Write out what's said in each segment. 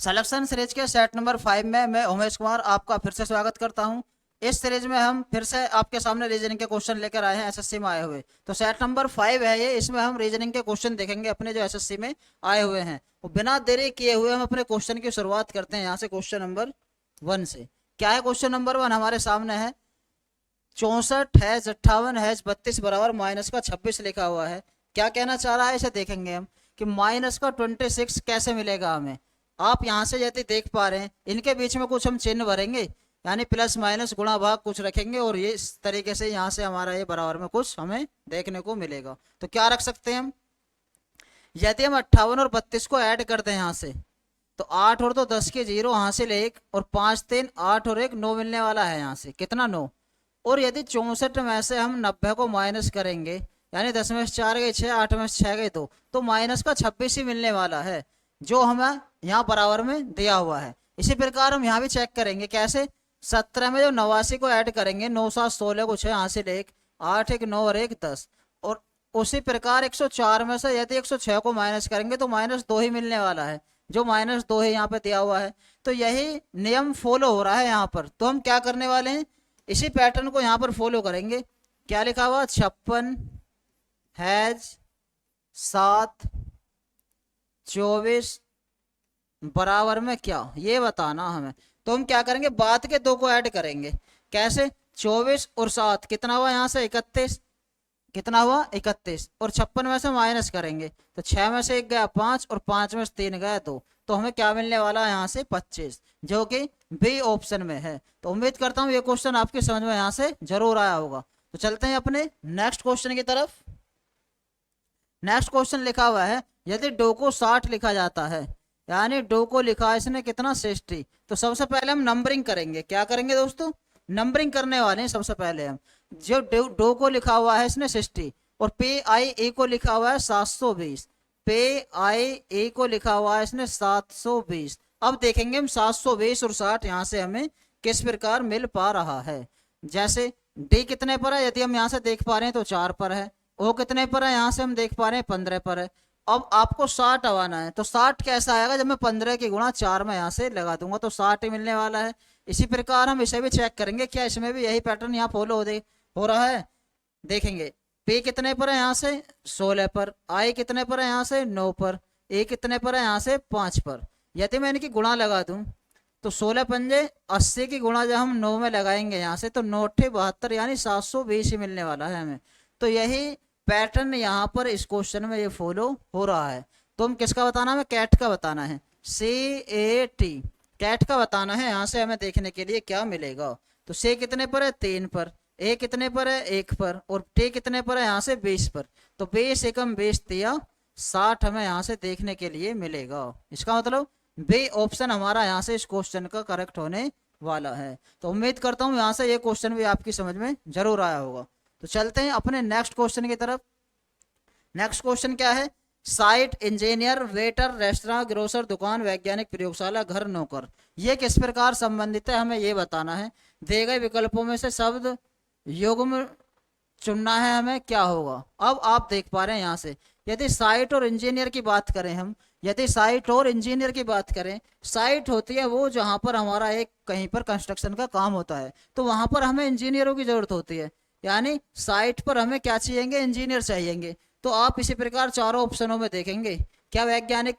Selection series के set number 5 में मैं उमेश कुमार आपका फिर से स्वागत करता हूं। इस सीरीज में हम फिर से आपके सामने रीजनिंग के क्वेश्चन लेकर आए हैं एसएससी में आए हुए। तो सेट नंबर 5 है ये, इसमें हम रीजनिंग के क्वेश्चन देखेंगे अपने जो एसएससी में आए हुए हैं। तो बिना देरी किए हुए हम अपने क्वेश्चन की शुरुआत करते हैं यहाँ से क्वेश्चन नंबर 1 से। क्या है क्वेश्चन नंबर 1 हमारे सामने है। 64 है 58 है 32 बराबर माइनस का 26 लिखा हुआ है। क्या कहना चाह रहा है इसे देखेंगे हम कि माइनस का 26 कैसे मिलेगा हमें। आप यहाँ से यदि देख पा रहे हैं इनके बीच में कुछ हम चिन्ह भरेंगे, यानी प्लस माइनस गुणा भाग कुछ रखेंगे और ये इस तरीके से यहाँ से हमारा ये बराबर में कुछ हमें देखने को मिलेगा। तो क्या रख सकते हैं हम, यदि हम 58 और 32 को ऐड करते हैं यहाँ से तो 8 और 10 के 0 हासिल 1 और 5 3 8 और 1 9 मिलने वाला है। यहाँ से कितना 9। और यदि 64 में से हम 90 को माइनस करेंगे, यानी 10 में से 4 गए 6 8 में से 6 गए 2, तो माइनस का 26 ही मिलने वाला है जो हमें यहाँ बराबर में दिया हुआ है। इसी प्रकार हम यहाँ भी चेक करेंगे कैसे। 17 में जो 89 को ऐड करेंगे 9 7 16 को 6 हासिल 1 8 1 9 और 1 10। और उसी प्रकार 104 में से यदि 106 को माइनस करेंगे तो -2 ही मिलने वाला है, जो -2 है यहाँ पे दिया हुआ है। तो यही नियम फॉलो हो रहा है यहाँ पर। तो हम क्या करने वाले हैं, इसी पैटर्न को यहाँ पर फॉलो करेंगे। क्या लिखा हुआ, 56 हैज 7 24 बराबर में क्या, ये बताना हमें। तो हम क्या करेंगे, बाद के 2 को ऐड करेंगे। कैसे, 24 और 7 कितना हुआ यहाँ से 31, कितना हुआ 31, और 56 में से माइनस करेंगे तो 6 में से 1 गया 5 और 5 में से 3 गया 2, तो हमें क्या मिलने वाला है यहाँ से 25, जो कि बी ऑप्शन में है। तो उम्मीद करता हूँ ये क्वेश्चन आपकी समझ में यहाँ से जरूर आया होगा। तो चलते हैं अपने नेक्स्ट क्वेश्चन की तरफ। नेक्स्ट क्वेश्चन लिखा हुआ है, यदि डो को 60 लिखा जाता है, यानी डो को लिखा है इसने कितना 60, तो सबसे पहले हम नंबरिंग करेंगे। क्या करेंगे दोस्तों, नंबरिंग करने वाले हैं सबसे पहले हम। जो डो को लिखा हुआ है इसने 60 और पे आई ए को लिखा हुआ है 720, पे आई ए को लिखा हुआ है इसने 720। अब देखेंगे हम 720 और 60 यहाँ से हमें किस प्रकार मिल पा रहा है। जैसे डी कितने पर है, यदि हम यहाँ से देख पा रहे हैं तो 4 पर है। ओ कितने पर है, यहाँ से हम देख पा रहे हैं 15 पर है। अब आपको 60 आवाना है, तो 60 कैसा आएगा, जब मैं 15 की गुणा 4 में यहाँ से लगा दूंगा तो 60 ही मिलने वाला है। इसी प्रकार हम इसे भी चेक करेंगे, क्या इसमें भी यही पैटर्न यहाँ फॉलो हो रहा है। देखेंगे पे कितने पर है, यहाँ से 16 पर, आई कितने पर है, यहाँ से 9 पर, ए कितने पर है, यहाँ से 5 पर। यदि मैं इनकी गुणा लगा दूं तो 16 पंजे 80 की गुणा जब हम 9 में लगाएंगे यहाँ से तो 9 72, यानी 720 ही मिलने वाला है हमें। तो यही पैटर्न यहाँ पर इस क्वेश्चन में ये फॉलो हो रहा है। तो हम किसका बताना है, कैट का बताना है, CAT कैट का बताना है। यहाँ से हमें देखने के लिए क्या मिलेगा, तो से कितने पर है 3 पर, ए कितने पर है 1 पर, और टे कितने पर है यहाँ से 20 पर। तो 20 एकम 20 तिया 60 हमें यहाँ से देखने के लिए मिलेगा। इसका मतलब बी ऑप्शन हमारा यहाँ से इस क्वेश्चन का करेक्ट होने वाला है। तो उम्मीद करता हूँ यहाँ से ये क्वेश्चन भी आपकी समझ में जरूर आया होगा। तो चलते हैं अपने नेक्स्ट क्वेश्चन की तरफ। नेक्स्ट क्वेश्चन क्या है, site engineer waiter restaurant grocer दुकान वैज्ञानिक प्रयोगशाला घर नौकर, ये किस प्रकार संबंधित है हमें ये बताना है। दिए गए विकल्पों में से शब्द युग्म चुनना है हमें, क्या होगा। अब आप देख पा रहे हैं यहाँ से, यदि साइट और इंजीनियर की बात करें हम, यदि साइट और इंजीनियर की बात करें, साइट होती है वो जहाँ पर हमारा एक कहीं पर कंस्ट्रक्शन का काम होता है, तो वहां पर हमें इंजीनियरों की जरूरत होती है, यानी साइट पर हमें क्या चाहिएंगे, इंजीनियर चाहिएंगे। तो आप इसी प्रकार चारों ऑप्शनों में देखेंगे, क्या वैज्ञानिक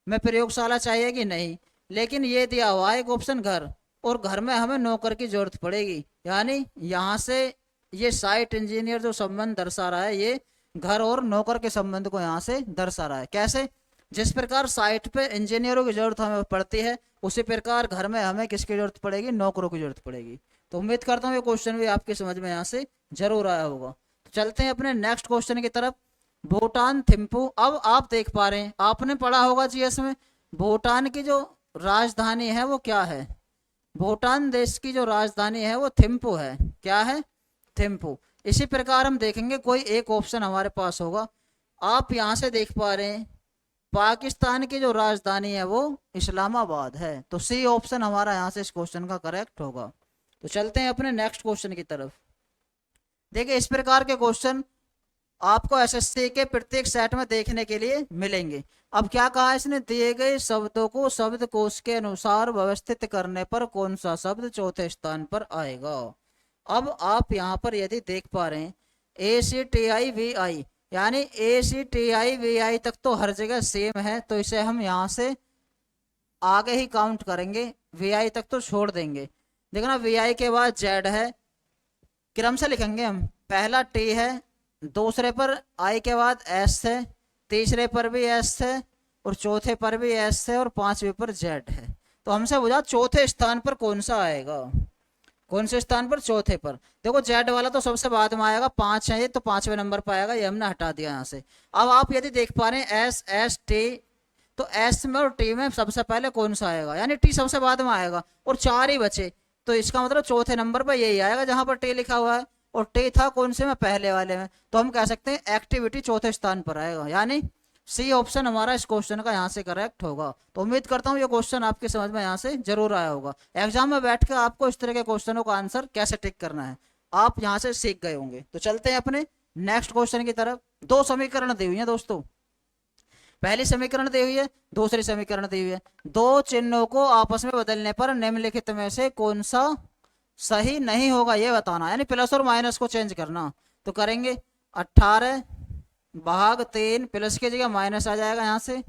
में प्रयोगशाला चाहिए कि नहीं, लेकिन ये दिया हुआ है एक ऑप्शन घर, और घर में हमें नौकर की जरूरत पड़ेगी, यानी यहाँ से ये साइट इंजीनियर जो संबंध दर्शा रहा है ये घर और नौकर के संबंध को यहाँ से दर्शा रहा है। कैसे, जिस प्रकार साइट पे इंजीनियरों की जरूरत हमें पड़ती है, उसी प्रकार घर में हमें किसकी जरूरत पड़ेगी, नौकरों की जरूरत पड़ेगी। तो उम्मीद करता हूँ ये क्वेश्चन भी आपकी समझ में यहाँ से जरूर आया होगा। तो चलते हैं अपने नेक्स्ट क्वेश्चन की तरफ। भूटान थिम्पू, अब आप देख पा रहे हैं, आपने पढ़ा होगा जीएस में, भूटान की जो राजधानी है वो क्या है, भूटान देश की जो राजधानी है वो थिम्पू है। क्या है, थिम्पू। इसी प्रकार हम देखेंगे कोई एक ऑप्शन हमारे पास होगा। आप यहाँ से देख पा रहे हैं पाकिस्तान की जो राजधानी है वो इस्लामाबाद है, तो सी ऑप्शन हमारा यहाँ से इस क्वेश्चन का करेक्ट होगा। तो चलते हैं अपने नेक्स्ट क्वेश्चन की तरफ। देखिए इस प्रकार के क्वेश्चन आपको एसएससी के प्रत्येक सेट में देखने के लिए मिलेंगे। अब क्या कहा इसने, दिए गए शब्दों को शब्दकोश के अनुसार व्यवस्थित करने पर कौन सा शब्द चौथे स्थान पर आएगा। अब आप यहाँ पर यदि देख पा रहे हैं ACTIVI, यानी ACTIVI तक तो हर जगह सेम है, तो इसे हम यहाँ से आगे ही काउंट करेंगे, VI तक तो छोड़ देंगे। देखना VI के बाद Z है, क्रम से लिखेंगे हम, पहला T है, दूसरे पर I के बाद S है, तीसरे पर भी S है, और चौथे पर भी S है, और पांचवे पर Z है। तो हमसे पूछा चौथे स्थान पर कौन सा आएगा, कौन से स्थान पर, चौथे पर। देखो Z वाला तो सबसे बाद में आएगा, 5 है ये, तो पांचवें नंबर पर आएगा, ये हमने हटा दिया यहाँ से। अब आप यदि देख पा रहे हैं SST, तो S में और T में सबसे पहले कौन सा आएगा, यानी T सबसे बाद में आएगा, और 4 ही बचे, तो इसका मतलब चौथे नंबर पर यही आएगा जहां पर T लिखा हुआ है, और T था कौन से में, पहले वाले में। तो हम कह सकते हैं एक्टिविटी चौथे स्थान पर आएगा, यानी सी ऑप्शन हमारा इस क्वेश्चन का यहाँ से करेक्ट होगा। तो उम्मीद करता हूँ ये क्वेश्चन आपके समझ में यहाँ से जरूर आया होगा। एग्जाम में बैठ कर आपको इस तरह के क्वेश्चनों का आंसर कैसे टिक करना है आप यहाँ से सीख गए होंगे। तो चलते हैं अपने नेक्स्ट क्वेश्चन की तरफ। दो समीकरण दी हुई है दोस्तों, पहली समीकरण दी हुई है, दूसरी समीकरण दी हुई है। दो चिन्हों को आपस में बदलने पर निम्नलिखित में से कौन सा सही नहीं होगा ये बताना, यानी प्लस और माइनस को चेंज करना। तो करेंगे 18 भाग 3, प्लस की जगह माइनस आ जाएगा यहाँ से,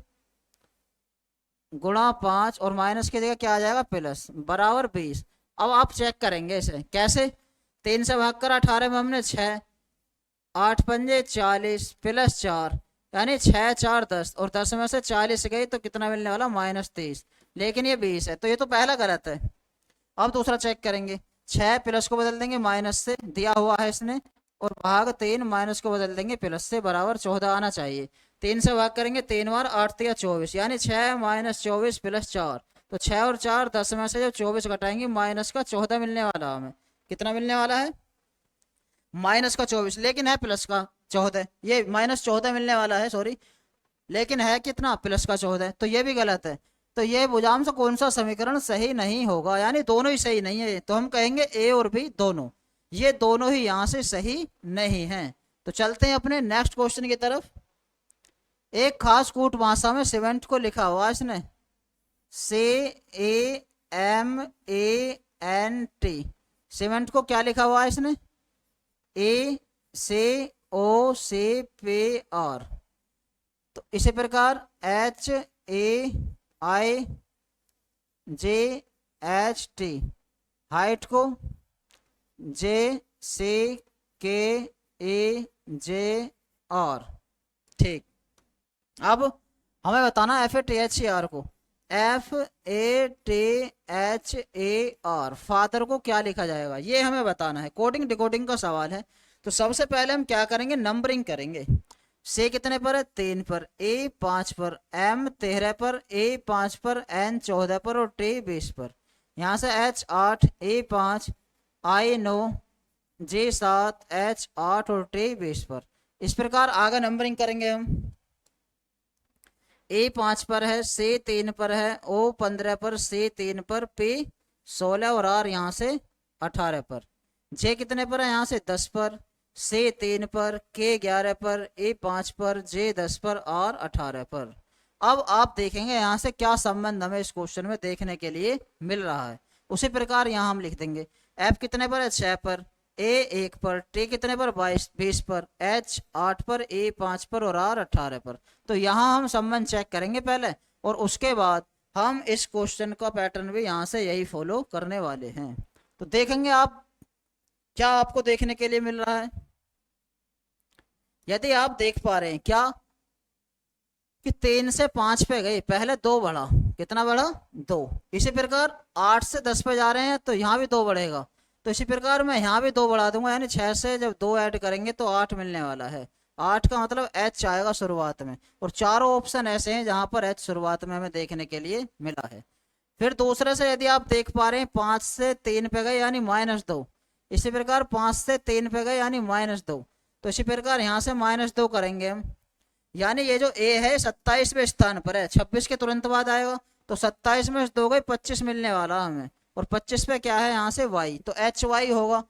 गुणा 5, और माइनस की जगह क्या आ जाएगा, प्लस, बराबर 20। अब आप चेक करेंगे इसे कैसे, 3 से भाग कर 18 में हमने 6, 8 पंजे 40, प्लस 4, यानी 6 4 10, और 10 में से 40 गई तो कितना मिलने वाला, -23, लेकिन ये 20 है, तो ये तो पहला गलत है। अब दूसरा चेक करेंगे, 6 प्लस को बदल देंगे माइनस से, दिया हुआ है इसने, और भाग 3 माइनस को बदल देंगे प्लस से, बराबर 14 आना चाहिए। 3 से भाग करेंगे 3 बार, 8 3 24, यानी 6 - 24 + 4, तो 6 और 4 10 में से जब 24 घटाएंगे माइनस का 14 मिलने वाला हमें, कितना मिलने वाला है, माइनस का 24, लेकिन है प्लस का 14, ये -14 मिलने वाला है, सॉरी, लेकिन है कितना, प्लस का 14, तो ये भी गलत है। तो ये बुझाम से कौन सा समीकरण सही नहीं होगा, यानी दोनों ही सही नहीं है, तो हम कहेंगे ए और बी दोनों, ये दोनों ही यहां से सही नहीं है। तो चलते हैं अपने नेक्स्ट क्वेश्चन की तरफ। एक खास कूट भाषा में सीमेंट को लिखा हुआ इसने CAMANT, सीमेंट को क्या लिखा हुआ है इसने, ACOCPR, तो इसी प्रकार HAIJHT, हाइट को JCKAJR, ठीक। अब हमें बताना FATHER को, FATHER फादर को क्या लिखा जाएगा, ये हमें बताना है, कोडिंग डिकोडिंग का सवाल है। तो सबसे पहले हम क्या करेंगे, नंबरिंग करेंगे। से कितने पर है, 3 पर, A 5 पर, M 13 पर, A 5 पर, N 14 पर, और T 20 पर। यहाँ से H 8, A 5, I 9, J 7, H 8 और T 20 पर। इस प्रकार आगे नंबरिंग करेंगे हम। A 5 पर है, C 3 पर है, O 15 पर, C 3 पर, P 16 और R यहाँ से 18 पर। J कितने पर है, यहाँ से 10 पर, C 3 पर, K 11 पर, A 5 पर, J 10 पर, R 18 पर। अब आप देखेंगे यहाँ से क्या संबंध हमें इस क्वेश्चन में देखने के लिए मिल रहा है, उसी प्रकार यहाँ हम लिख देंगे। F कितने पर है, 6 पर, A 1 पर, T कितने पर, 20 पर, H 8 पर, A 5 पर, और R 18 पर। तो यहाँ हम संबंध चेक करेंगे पहले, और उसके बाद हम इस क्वेश्चन का पैटर्न भी यहाँ से यही फॉलो करने वाले हैं। तो देखेंगे आप क्या आपको देखने के लिए मिल रहा है। यदि आप देख पा रहे हैं क्या कि 3 से 5 पे गए, पहले 2 बढ़ा, कितना बढ़ा, 2। इसी प्रकार 8 से 10 पे जा रहे हैं तो यहाँ भी 2 बढ़ेगा, तो इसी प्रकार मैं यहाँ भी 2 बढ़ा दूंगा, यानी 6 से जब 2 ऐड करेंगे तो 8 मिलने वाला है। 8 का मतलब H आएगा शुरुआत में, और चारों ऑप्शन ऐसे हैं जहां पर H शुरुआत में हमें देखने के लिए मिला है। फिर दूसरे से यदि आप देख पा रहे हैं 5 से 3 पे गए यानी -2, इसी प्रकार 5 से 3 पे गए यानी -2, तो इसी प्रकार यहाँ से -2 करेंगे हम, यानी ये जो A है 27वें स्थान पर है, 26 के तुरंत बाद आएगा, तो 27 में 2 गए 25 मिलने वाला हमें, और 25 पे क्या है यहाँ से Y, तो HY होगा।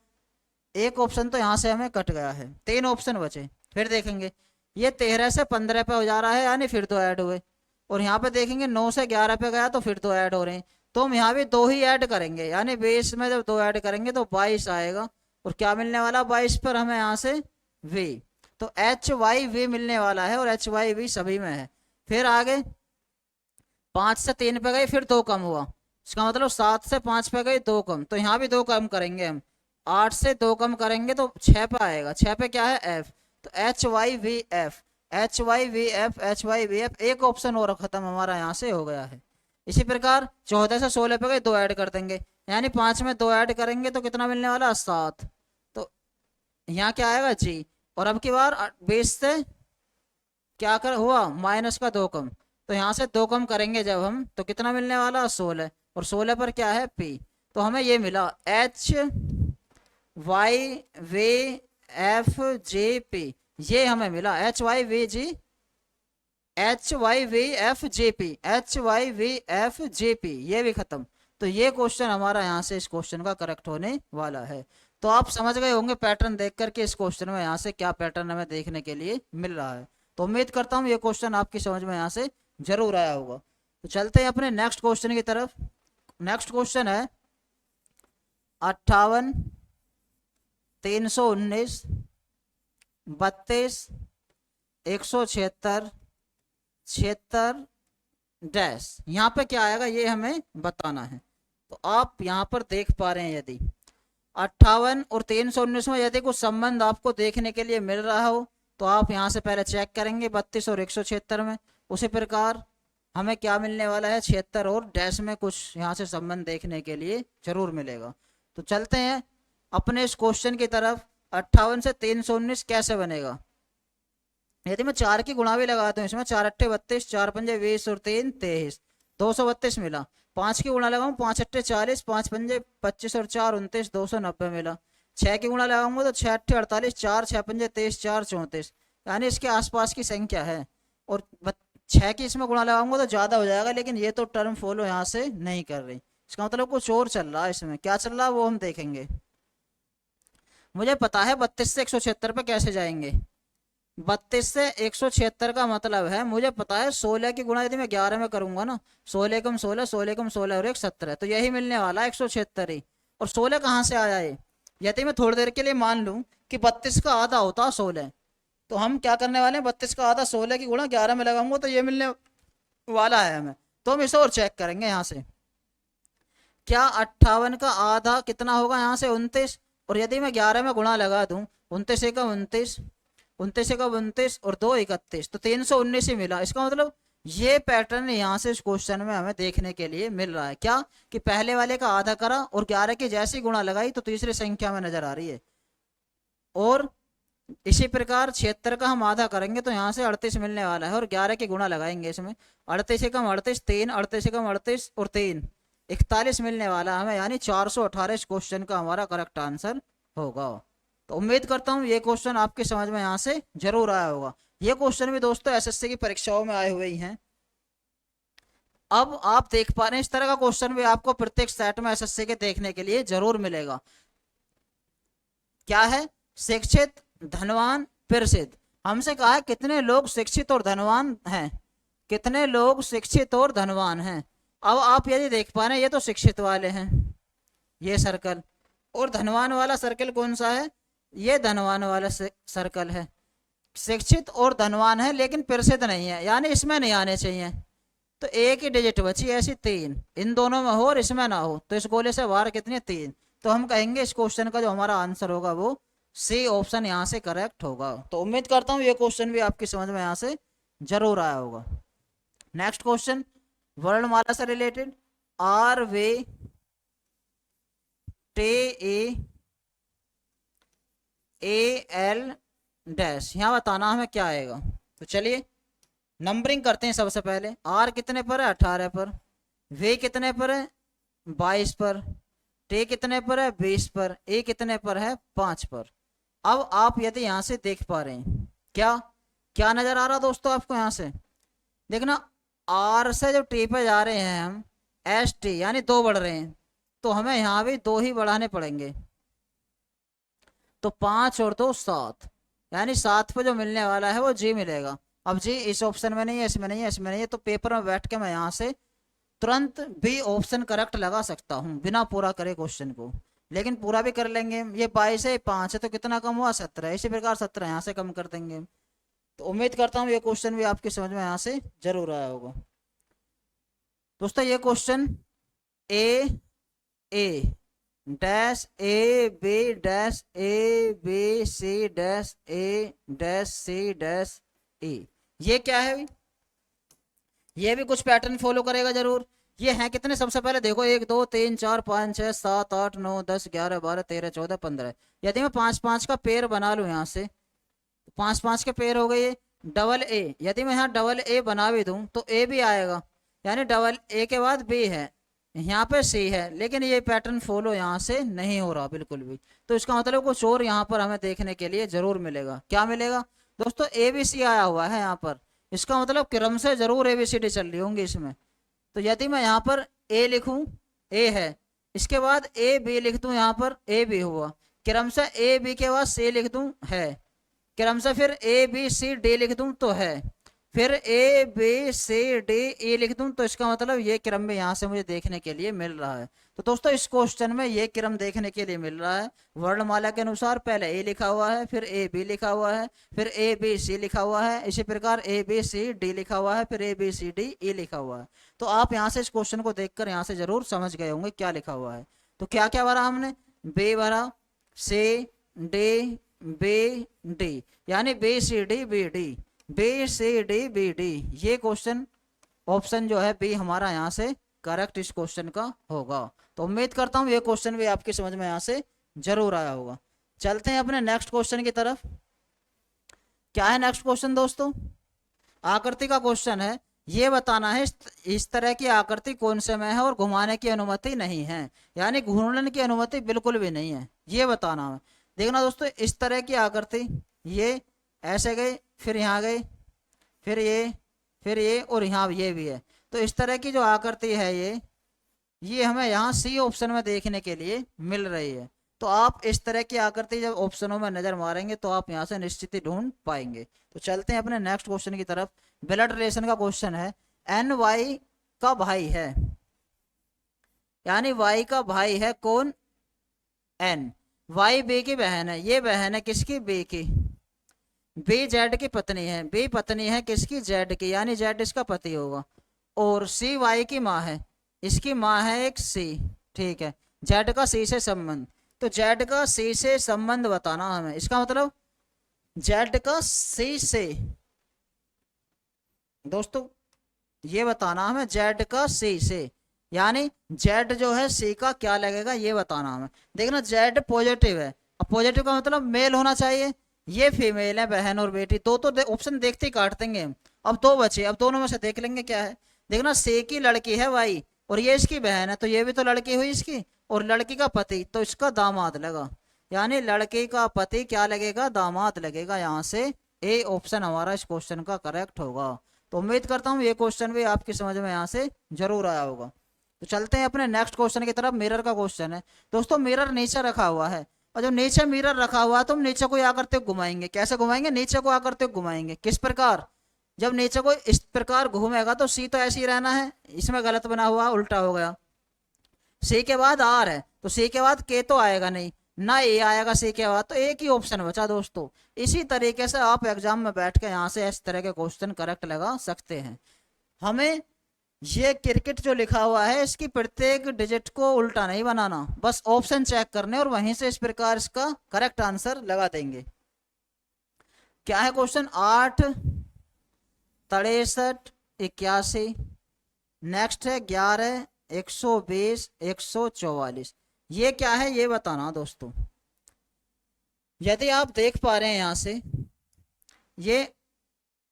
एक ऑप्शन तो यहाँ से हमें कट गया है, 3 ऑप्शन बचे। फिर देखेंगे ये 13 से 15 पे हो जा रहा है, यानी फिर 2 ऐड हुए, और यहाँ पे देखेंगे 9 से 11 पे गया तो फिर 2 ऐड हो रहे हैं, तो हम यहाँ भी 2 ही ऐड करेंगे, यानी बेस में जब 2 ऐड करेंगे तो 22 आएगा। और क्या मिलने वाला 22 पर हमें यहाँ से v, तो एच वाई वी मिलने वाला है, और एच वाई वी सभी में है। फिर आगे 5 से 3 पे गए फिर 2 कम हुआ, इसका मतलब 7 से 5 पे गए 2 कम, तो यहाँ भी 2 कम करेंगे हम, 8 से 2 कम करेंगे तो 6 पे आएगा, 6 पे क्या है एफ, तो H why V F, H why V F, H why V F, एक ऑप्शन और खत्म हमारा यहाँ से हो गया है। इसी प्रकार 14 से 16 पे गए 2 ऐड कर देंगे, यानी 5 में 2 ऐड करेंगे तो कितना मिलने वाला 7, तो यहाँ क्या आएगा जी। और अब की बार 20 से क्या कर हुआ माइनस का 2 कम, तो यहाँ से 2 कम करेंगे जब हम तो कितना मिलने वाला 16, और 16 पर क्या है पी, तो हमें ये मिला H why V F J P, ये हमें मिला H why we ji, H why V F J P, H why V F J P, ये भी खत्म। तो ये क्वेश्चन हमारा यहाँ से इस क्वेश्चन का करेक्ट होने वाला है। तो आप समझ गए होंगे पैटर्न देख करके इस क्वेश्चन में यहाँ से क्या पैटर्न हमें देखने के लिए मिल रहा है। तो उम्मीद करता हूँ ये क्वेश्चन आपकी समझ में यहाँ से जरूर आया होगा। तो चलते हैं अपने नेक्स्ट क्वेश्चन की तरफ। नेक्स्ट क्वेश्चन है 58 319 32 176 76 डैश, यहाँ पे क्या आएगा ये हमें बताना है। तो आप यहाँ पर देख पा रहे हैं यदि 58 और 319 में यदि कुछ संबंध आपको देखने के लिए मिल रहा हो तो आप यहाँ से पहले चेक करेंगे 32 और 176 में। उसी प्रकार हमें क्या मिलने वाला है 76 और डैश में कुछ यहाँ से संबंध देखने के लिए जरूर मिलेगा। तो चलते हैं अपने इस क्वेश्चन की तरफ। 58 से 319 कैसे बनेगा, यदि मैं 4 की गुणा भी लगाता हूँ इसमें, 4 अट्ठे 32, 4 पंजे 20 और 3 23, 232 मिला। 5 की गुणा लगाऊं 5 अट्ठे 40, 5 पंजे 25 और 4 29, 290 मिला। 6 की गुणा लगाऊंगा तो 6 अट्ठे 48, 4 6 पंजे 23, 4 34, यानी इसके आसपास की संख्या है। और 6 की इसमें गुणा लगाऊंगा तो ज्यादा हो जाएगा, लेकिन ये तो टर्म फॉलो यहाँ से नहीं कर रही, इसका मतलब कुछ और चल रहा है इसमें। क्या चल रहा है वो हम देखेंगे। मुझे पता है 32 से 176 पे कैसे जाएंगे। 32 से 176 का मतलब है, मुझे पता है 16 की गुणा यदि मैं 11 में करूंगा ना, 16 कम 16, 16 कम 16 और 1 17, तो यही मिलने वाला है 176 ही। और 16 कहाँ से आया ये, यदि मैं थोड़ी देर के लिए मान लूं कि 32 का आधा होता 16, तो हम क्या करने वाले हैं 32 का आधा 16 की गुणा 11 में लगाऊंगा तो ये मिलने वाला है हमें। तो हम इसे और चेक करेंगे यहाँ से, क्या 58 का आधा कितना होगा यहाँ से 29, और यदि मैं 11 में गुणा लगा दूं 29 का 29, 29 का 29 और 2 31, तो 319 ही मिला। इसका मतलब ये पैटर्न यहाँ से इस क्वेश्चन में हमें देखने के लिए मिल रहा है, क्या कि पहले वाले का आधा करा और 11 की जैसी गुणा लगाई तो तीसरी संख्या में नजर आ रही है। और इसी प्रकार 76 का हम आधा करेंगे तो यहाँ से 38 मिलने वाला है, और 11 की गुणा लगाएंगे इसमें, 38 से कम 38 3, 38 से कम 38 और 3 41 मिलने वाला है हमें, यानी 418 इस क्वेश्चन का हमारा करेक्ट आंसर होगा। तो उम्मीद करता हूँ ये क्वेश्चन आपकी समझ में यहाँ से जरूर आया होगा। ये क्वेश्चन भी दोस्तों एसएससी की परीक्षाओं में आए हुए ही हैं। अब आप देख पा रहे हैं इस तरह का क्वेश्चन भी आपको प्रत्येक सेट में एसएससी के देखने के लिए जरूर मिलेगा। क्या है, शिक्षित धनवान प्रसिद्ध, हमसे कहा है कितने लोग शिक्षित और धनवान हैं, कितने लोग शिक्षित और धनवान हैं। अब आप यदि देख पा रहे हैं ये तो शिक्षित वाले हैं ये सर्कल, और धनवान वाला सर्कल कौन सा है, ये धनवान वाला सर्कल है। शिक्षित और धनवान है लेकिन प्रसिद्ध नहीं है, यानी इसमें नहीं आने चाहिए, तो एक ही डिजिट बची ऐसी 3, इन दोनों में हो और इसमें ना हो, तो इस गोले से बाहर कितने 3, तो हम कहेंगे इस क्वेश्चन का जो हमारा आंसर होगा वो सी ऑप्शन यहाँ से करेक्ट होगा। तो उम्मीद करता हूँ ये क्वेश्चन भी आपकी समझ में यहाँ से जरूर आया होगा। नेक्स्ट क्वेश्चन वर्णमाला से रिलेटेड, आर वे टे ए एल डैश, यहाँ बताना हमें क्या आएगा। तो चलिए नंबरिंग करते हैं। सबसे पहले आर कितने पर है 18 पर, वे कितने पर है 22 पर, टे कितने पर है 20 पर, ए कितने पर है 5 पर। अब आप यदि यहाँ से देख पा रहे हैं क्या क्या नजर आ रहा दोस्तों आपको, यहाँ से देखना आर से जब टी पे जा रहे हैं हम एस टी यानी 2 बढ़ रहे हैं, तो हमें यहाँ भी 2 ही बढ़ाने पड़ेंगे, तो 5 और 2 7, यानी 7 पे जो मिलने वाला है वो जी मिलेगा। अब जी इस ऑप्शन में नहीं है, इसमें नहीं है, इसमें नहीं है, तो पेपर में बैठ के मैं यहाँ से तुरंत बी ऑप्शन करेक्ट लगा सकता हूँ बिना पूरा करे क्वेश्चन को। लेकिन पूरा भी कर लेंगे। ये 22 है, 5 है, तो कितना कम हुआ? 17। इसी प्रकार 17 यहाँ से कम कर देंगे। तो उम्मीद करता हूँ ये क्वेश्चन भी आपकी समझ में यहाँ से जरूर आया होगा। दोस्तों ये question A A dash A B dash A B C dash A dash C dash A, ये क्या है? ये भी कुछ पैटर्न फॉलो करेगा जरूर। ये हैं कितने? सबसे पहले देखो 1 2 3 4 5 6 7 8 9 10 11 12 13 14 15। यदि मैं 5 5 का पेयर बना लूं यहाँ से, 5 5 के पेयर हो गए। डबल ए, यदि मैं यहाँ डबल ए बना भी दूं तो ए भी आएगा, यानी डबल ए के बाद बी है, यहाँ पे सी है, लेकिन ये पैटर्न फॉलो यहाँ से नहीं हो रहा बिल्कुल भी। तो इसका मतलब कुछ और यहाँ पर हमें देखने के लिए जरूर मिलेगा। क्या मिलेगा दोस्तों? ए बी सी आया हुआ है यहाँ पर, इसका मतलब क्रम से जरूर एबीसीडी चल रही होंगी इसमें। तो यदि मैं यहाँ पर ए लिखूं, ए है, इसके बाद ए बी लिख दूं, यहाँ पर ए बी हुआ, क्रम से ए बी के बाद सी लिख दूं, है, क्रम से फिर ए बी सी डी लिख दूं तो है, फिर ए बी सी डी ई लिख दूं, तो इसका मतलब ये क्रम में यहाँ से मुझे देखने के लिए मिल रहा है। तो दोस्तों इस क्वेश्चन में ये क्रम देखने के लिए मिल रहा है। वर्णमाला के अनुसार पहले ए लिखा हुआ है, फिर ए बी लिखा हुआ है, फिर ए बी सी लिखा हुआ है, इसी प्रकार ए बी सी डी लिखा हुआ है, फिर ए बी सी डी ई लिखा हुआ है। तो आप यहाँ से इस क्वेश्चन को देखकर यहाँ से जरूर समझ गए होंगे क्या लिखा हुआ है। तो क्या क्या भरा हमने? बी भरा, सी डी बी डी, यानी B C D B D, B C D B D. ये क्वेश्चन ऑप्शन जो है बी हमारा यहाँ से करेक्ट इस क्वेश्चन का होगा। तो उम्मीद करता हूँ ये क्वेश्चन भी आपकी समझ में यहाँ से जरूर आया होगा। चलते हैं अपने नेक्स्ट क्वेश्चन की तरफ। क्या है नेक्स्ट क्वेश्चन दोस्तों? आकृति का क्वेश्चन है। ये बताना है इस तरह की आकृति कौन से में है और घुमाने की अनुमति नहीं है, यानी घूर्णन की अनुमति बिल्कुल भी नहीं है, ये बताना है। देखना दोस्तों, इस तरह की आकृति, ये ऐसे गए, फिर यहाँ गए, फिर ये और यहाँ ये भी है। तो इस तरह की जो आकृति है ये हमें यहाँ सी ऑप्शन में देखने के लिए मिल रही है। तो आप इस तरह की आकृति जब ऑप्शनों में नजर मारेंगे तो आप यहाँ से निश्चित ही ढूंढ पाएंगे। तो चलते हैं अपने नेक्स्ट क्वेश्चन की तरफ। ब्लड रिलेशन का क्वेश्चन है। एन वाई का भाई है, यानी वाई का भाई है कौन? एन। वाई बी की बहन है। ये बहन है किसकी? बी की। बी जेड की पत्नी है। बी पत्नी है किसकी? जेड की, यानी जेड इसका पति होगा। और सी वाई की माँ है, इसकी माँ है एक सी, ठीक है। जेड का सी से संबंध, तो जेड का सी से संबंध बताना हमें। इसका मतलब जेड का सी से, दोस्तों ये बताना हमें जेड का सी से, यानी जेड जो है सी का क्या लगेगा ये बताना हमें। देखना जेड पॉजिटिव है, अब पॉजिटिव का मतलब मेल होना चाहिए। ये फीमेल है, बहन और बेटी। दो तो ऑप्शन देखते ही काट देंगे हम। अब दो बचे, अब दोनों में से देख लेंगे क्या है। देखना सी की लड़की है वाई, और ये इसकी बहन है, तो ये भी तो लड़की हुई इसकी, और लड़की का पति तो इसका दामाद लगा, यानी लड़की का पति क्या लगेगा? दामाद लगेगा। यहाँ से ए ऑप्शन हमारा इस क्वेश्चन का करेक्ट होगा। तो उम्मीद करता हूँ ये क्वेश्चन भी आपकी समझ में यहाँ से जरूर आया होगा। तो चलते हैं अपने नेक्स्ट क्वेश्चन की तरफ। मिरर का क्वेश्चन है दोस्तों। मिरर नीचे रखा हुआ है, और जब नीचे मिरर रखा हुआ है तो हम नीचे को आकर घुमाएंगे। कैसे घुमाएंगे? नीचे को आकर घुमाएंगे। किस प्रकार? जब नीचे को इस प्रकार घूमेगा तो सी तो ऐसे ही रहना है, इसमें गलत बना हुआ, उल्टा हो गया। सी के बाद आर है, तो सी के बाद के तो आएगा नहीं, ना ए आएगा सी के बाद, तो एक ही ऑप्शन बचा दोस्तों। इसी तरीके से आप एग्जाम में बैठ के यहाँ से इस तरह के क्वेश्चन करेक्ट लगा सकते हैं। हमें ये क्रिकेट जो लिखा हुआ है इसकी प्रत्येक डिजिट को उल्टा नहीं बनाना, बस ऑप्शन चेक करने और वहीं से इस प्रकार इसका करेक्ट आंसर लगा देंगे। क्या है क्वेश्चन? 8 63 81। नेक्स्ट है 11 120 144। ये क्या है ये बताना दोस्तों। यदि आप देख पा रहे हैं यहाँ से, ये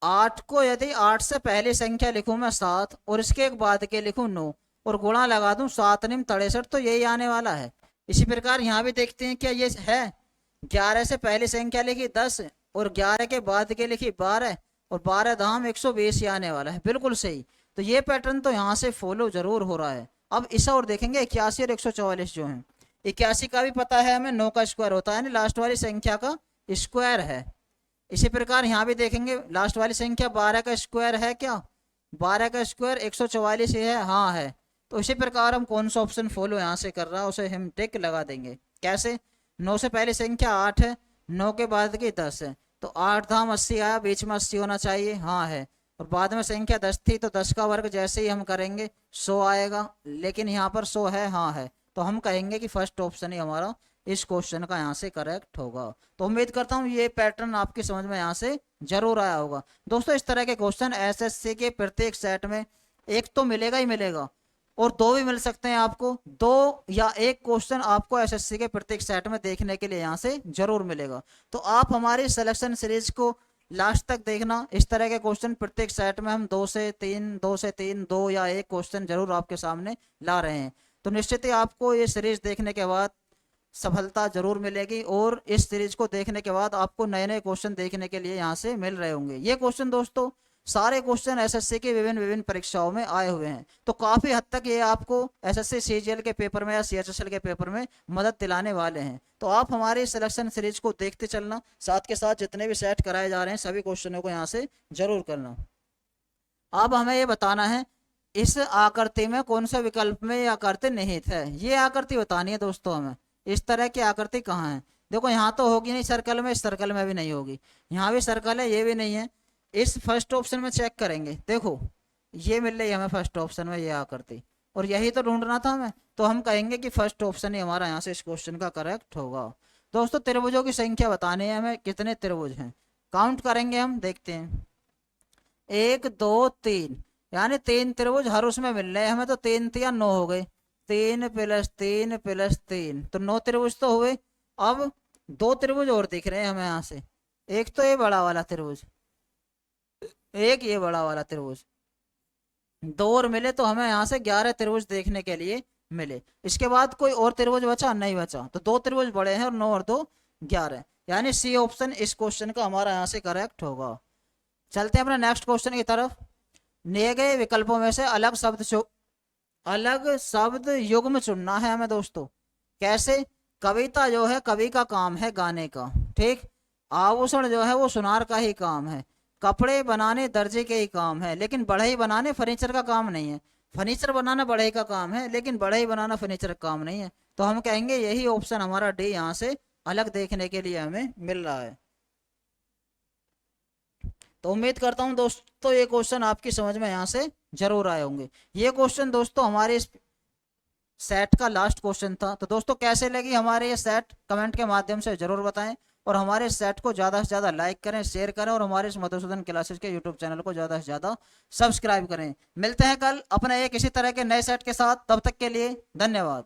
8 को यदि 8 से पहली संख्या लिखूं मैं 7, और इसके एक बाद के लिखूं 9, और गुणा लगा दूं 7 निम 63, तो यही आने वाला है। इसी प्रकार यहाँ भी देखते हैं क्या ये है। 11 से पहली संख्या लिखी 10, और 11 के बाद के लिखी 12, और 12 धाम 120 ही आने वाला है। बिल्कुल सही। तो ये पैटर्न तो यहाँ से फॉलो जरूर हो रहा है। अब इस और देखेंगे 81 और 144 जो है। 81 का भी पता है हमें, 9 का स्क्वायर होता है, यानी लास्ट वाली संख्या का स्क्वायर है। इसी प्रकार यहाँ भी देखेंगे, लास्ट वाली संख्या 12 का स्क्वायर है क्या, 12 का स्क्वायर 144 ही है, हाँ है। तो इसी प्रकार हम कौन सा ऑप्शन फॉलो यहाँ से कर रहा है उसे हम टिक लगा देंगे। कैसे, 9 से पहली संख्या 8 है, 9 के बाद की 10 है, तो 8 धाम 80 आया, बीच में 80 होना चाहिए, हाँ है। और बाद में संख्या 10 थी, तो 10 का वर्ग जैसे ही हम करेंगे 100 आएगा, लेकिन यहाँ पर 100 है, हाँ है। तो हम कहेंगे कि फर्स्ट ऑप्शन ही हमारा इस क्वेश्चन का यहाँ से करेक्ट होगा। तो उम्मीद करता हूँ ये पैटर्न आपकी समझ में यहाँ से जरूर आया होगा। दोस्तों इस तरह के क्वेश्चन एसएससी के प्रत्येक सेट में एक तो मिलेगा ही मिलेगा, और दो भी मिल सकते हैं आपको, दो या एक क्वेश्चन आपको एसएससी के प्रत्येक सेट में देखने के लिए यहाँ से जरूर मिलेगा। तो आप हमारी सिलेक्शन सीरीज को लास्ट तक देखना, इस तरह के क्वेश्चन प्रत्येक सेट में हम 2 से 3 2 या एक क्वेश्चन जरूर आपके सामने ला रहे हैं। तो निश्चित ही आपको ये सीरीज देखने के बाद सफलता जरूर मिलेगी, और इस सीरीज को देखने के बाद आपको नए नए क्वेश्चन देखने के लिए यहाँ से मिल रहे होंगे। ये क्वेश्चन दोस्तों सारे क्वेश्चन एसएससी के विभिन्न विभिन्न परीक्षाओं में आए हुए हैं, तो काफी हद तक ये आपको एसएससी सीजीएल के पेपर में या सीएचएसएल के पेपर में मदद दिलाने वाले हैं। तो आप हमारे सिलेक्शन सीरीज को देखते चलना, साथ के साथ जितने भी सेट कराए जा रहे हैं सभी क्वेश्चनों को यहाँ से जरूर करना। अब हमें ये बताना है इस आकृति में कौन सा विकल्प में ये आकृति निहित है, ये आकृति बतानी है दोस्तों हमें। इस तरह की आकृति कहाँ है, देखो यहाँ तो होगी नहीं सर्कल में, इस सर्कल में भी नहीं होगी, यहाँ भी सर्कल है, ये भी नहीं है। इस फर्स्ट ऑप्शन में चेक करेंगे, देखो ये मिल रही है हमें फर्स्ट ऑप्शन में ये आकृति, और यही तो ढूंढना था हमें। तो हम कहेंगे कि फर्स्ट ऑप्शन ही हमारा यहाँ से इस क्वेश्चन का करेक्ट होगा। दोस्तों त्रिभुजों की संख्या बतानी है हमें, कितने त्रिभुज हैं, काउंट करेंगे हम, देखते हैं। 1 2 3, यानी 3 त्रिभुज हर उसमें मिल रहे हैं हमें, तो 3 3 9 हो गए, 3 + 3 + 3 तो 9 त्रिभुज तो हुए। अब 2 त्रिभुज और दिख रहे हैं हमें यहाँ से, एक तो ये बड़ा वाला त्रिभुज, एक ये बड़ा वाला त्रिभुज, दो और मिले तो हमें यहाँ से 11 त्रिभुज देखने के लिए मिले। इसके बाद कोई और त्रिभुज बचा नहीं बचा, तो 2 त्रिभुज बड़े हैं और 9 और 2 11, यानी सी ऑप्शन इस क्वेश्चन का हमारा यहाँ से करेक्ट होगा। चलते हैं अपने नेक्स्ट क्वेश्चन की तरफ। दिए गए विकल्पों में से अलग शब्द युग्म चुनना है हमें दोस्तों। कैसे, कविता जो है कवि का काम है गाने का, ठीक। आभूषण जो है वो सुनार का ही काम है, कपड़े बनाने दर्जे के ही काम है, लेकिन बढ़ई बनाने फर्नीचर का काम नहीं है। फर्नीचर बनाना बढ़ई का काम है, लेकिन बढ़ई बनाना फर्नीचर का काम नहीं है। तो हम कहेंगे यही ऑप्शन हमारा डी यहाँ से अलग देखने के लिए हमें मिल रहा है। तो उम्मीद करता हूं दोस्तों ये क्वेश्चन आपकी समझ में यहाँ से जरूर आए होंगे। ये क्वेश्चन दोस्तों हमारे इस सेट का लास्ट क्वेश्चन था। तो दोस्तों कैसे लगी हमारे ये सेट, कमेंट के माध्यम से जरूर बताएं, और हमारे सेट को ज़्यादा से ज़्यादा लाइक करें, शेयर करें, और हमारे इस मधुसूदन क्लासेस के यूट्यूब चैनल को ज़्यादा से ज़्यादा सब्सक्राइब करें। मिलते हैं कल अपने एक इसी तरह के नए सेट के साथ, तब तक के लिए धन्यवाद।